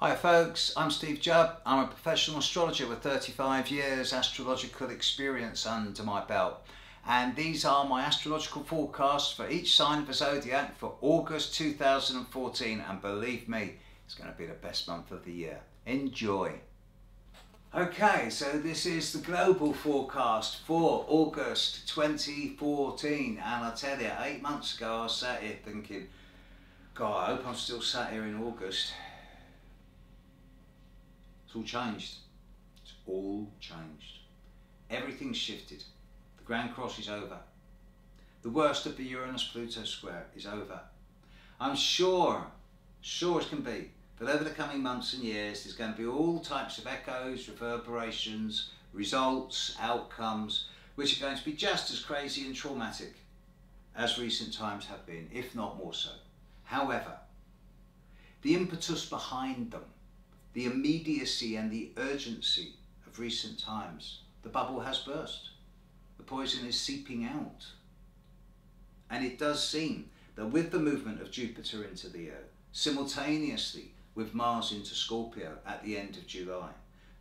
Hi folks, I'm Steve Jubb. I'm a professional astrologer with 35 years astrological experience under my belt. And these are my astrological forecasts for each sign of the zodiac for August 2014. And believe me, it's going to be the best month of the year. Enjoy. Okay, so this is the global forecast for August 2014. And I tell you, 8 months ago I was sat here thinking, God, I hope I'm still sat here in August. It's all changed. It's all changed. Everything's shifted. The Grand Cross is over. The worst of the Uranus-Pluto square is over. I'm sure as can be, that over the coming months and years there's going to be all types of echoes, reverberations, results, outcomes, which are going to be just as crazy and traumatic as recent times have been, if not more so. However, the impetus behind them, the immediacy and the urgency of recent times, the bubble has burst. The poison is seeping out. And it does seem that with the movement of Jupiter into Leo, simultaneously with Mars into Scorpio at the end of July,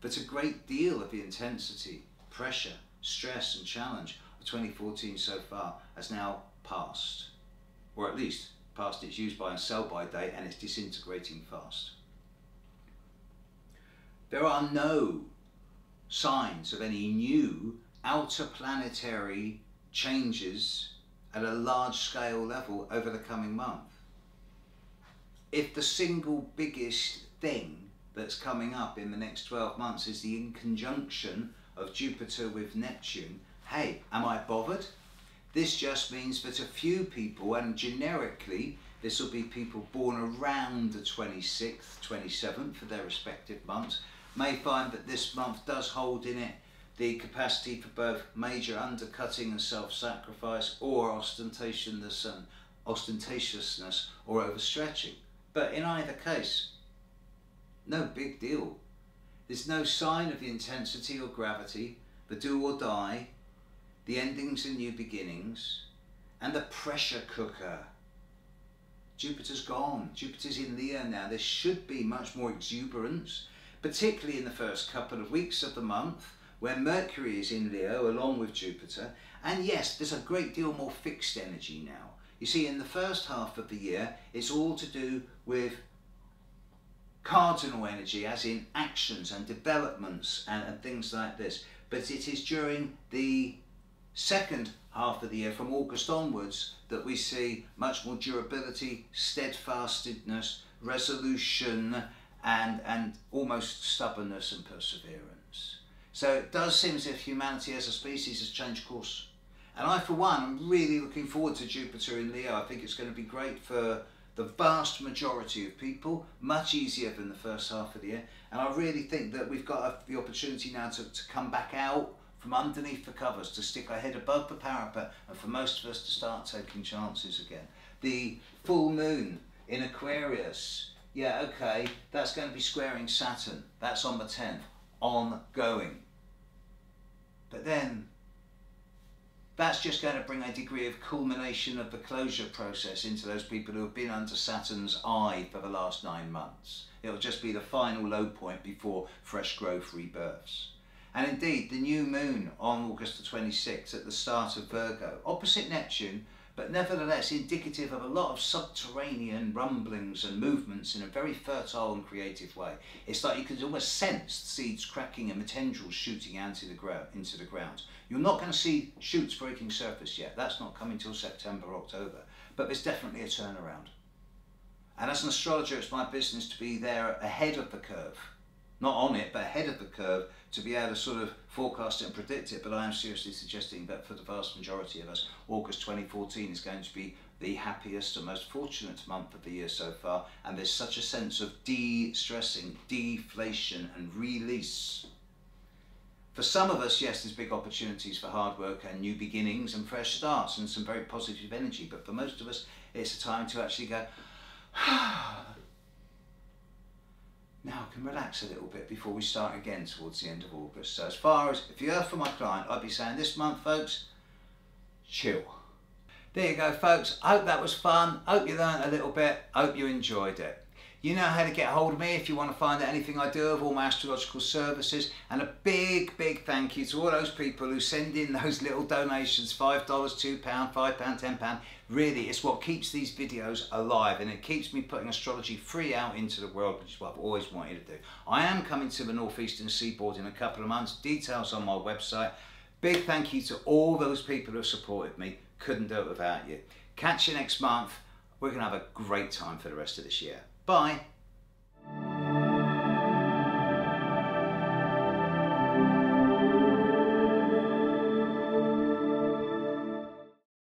that a great deal of the intensity, pressure, stress and challenge of 2014 so far has now passed. Or at least past its use by and sell by date, and it's disintegrating fast. There are no signs of any new outer planetary changes at a large scale level over the coming month. If the single biggest thing that's coming up in the next 12 months is the inconjunction of Jupiter with Neptune, hey, am I bothered? This just means that a few people, and generically this will be people born around the 26th, 27th for their respective months, may find that this month does hold in it the capacity for both major undercutting and self-sacrifice, or ostentatiousness or overstretching. But in either case, no big deal. There's no sign of the intensity or gravity, the do or die, the endings and new beginnings, and the pressure cooker. Jupiter's gone. Jupiter's in Leo now. There should be much more exuberance, particularly in the first couple of weeks of the month, where Mercury is in Leo along with Jupiter. And yes, there's a great deal more fixed energy now. You see, in the first half of the year, it's all to do with cardinal energy, as in actions and developments and things like this. But it is during the second half of the year, from August onwards, that we see much more durability, steadfastness, resolution, and almost stubbornness and perseverance. So it does seem as if humanity as a species has changed course. And I, for one, am really looking forward to Jupiter in Leo. I think it's going to be great for the vast majority of people, much easier than the first half of the year. And I really think that we've got the opportunity now to come back out from underneath the covers, to stick our head above the parapet, and for most of us to start taking chances again. The full moon in Aquarius, yeah, okay, that's going to be squaring Saturn. That's on the 10th, ongoing. But then, that's just going to bring a degree of culmination of the closure process into those people who have been under Saturn's eye for the last 9 months. It'll just be the final low point before fresh growth rebirths. And indeed, the new moon on August the 26th at the start of Virgo, opposite Neptune, but nevertheless indicative of a lot of subterranean rumblings and movements in a very fertile and creative way. It's like you can almost sense seeds cracking and the tendrils shooting out into the ground. You're not going to see shoots breaking surface yet. That's not coming till September, October. But there's definitely a turnaround. And as an astrologer, it's my business to be there ahead of the curve. Not on it, but ahead of the curve, to be able to sort of forecast it and predict it. But I am seriously suggesting that for the vast majority of us, August 2014 is going to be the happiest and most fortunate month of the year so far. And there's such a sense of de-stressing, deflation and release. For some of us, yes, there's big opportunities for hard work and new beginnings and fresh starts and some very positive energy. But for most of us, it's a time to actually go, now I can relax a little bit before we start again towards the end of August. So as far as, if you're for my client, I'd be saying this month, folks, chill. There you go, folks. I hope that was fun. Hope you learned a little bit. Hope you enjoyed it. You know how to get hold of me if you want to find out anything I do of all my astrological services. And a big, big thank you to all those people who send in those little donations, $5, £2, £5, £10. Really, it's what keeps these videos alive, and it keeps me putting astrology free out into the world, which is what I've always wanted to do. I am coming to the northeastern seaboard in a couple of months. Details on my website. Big thank you to all those people who have supported me. Couldn't do it without you. Catch you next month. We're going to have a great time for the rest of this year. Bye.